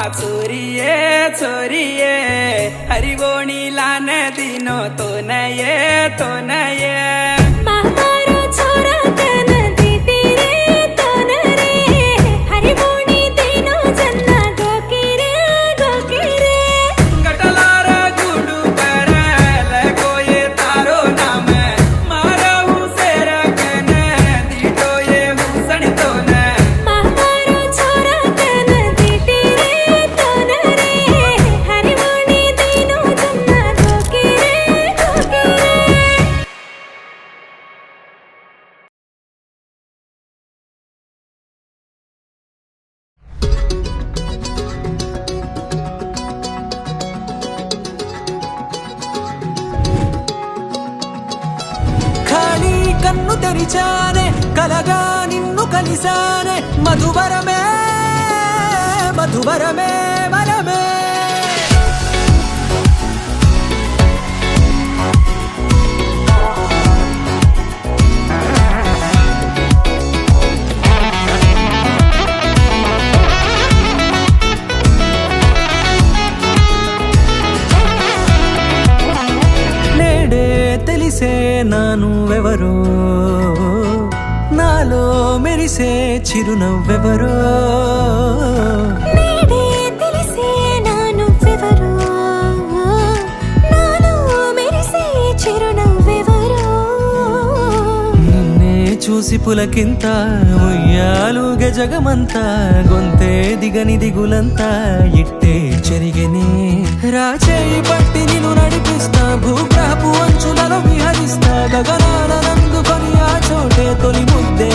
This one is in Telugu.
छोरिये छोरिये हरिवोणी लान दिनो तो नये కన్ను తెరిచానే కలగా నిన్ను కలిసానే మధువరమే మధువరమే వరమే నేడే తెలిసే నానువెవరో నాలో మెరిసే చిరునవ్వెవరో నేడే తెలిసే నానువెవరో నాలో మెరిసే చిరునవ్వెవరో నిన్నే చూసి పులకింత ఉయ్యాలుగ జగమంతా గొంతే దిగని దిగులంతా ఇట్టే చెరిగనే రాచేయి పట్టి నిన్ను నడిపిస్తా భూగ్రహపు అంచులలో విహరిస్తా గగనాల నందుకొని ఆ చోటే తొలి ముద్దే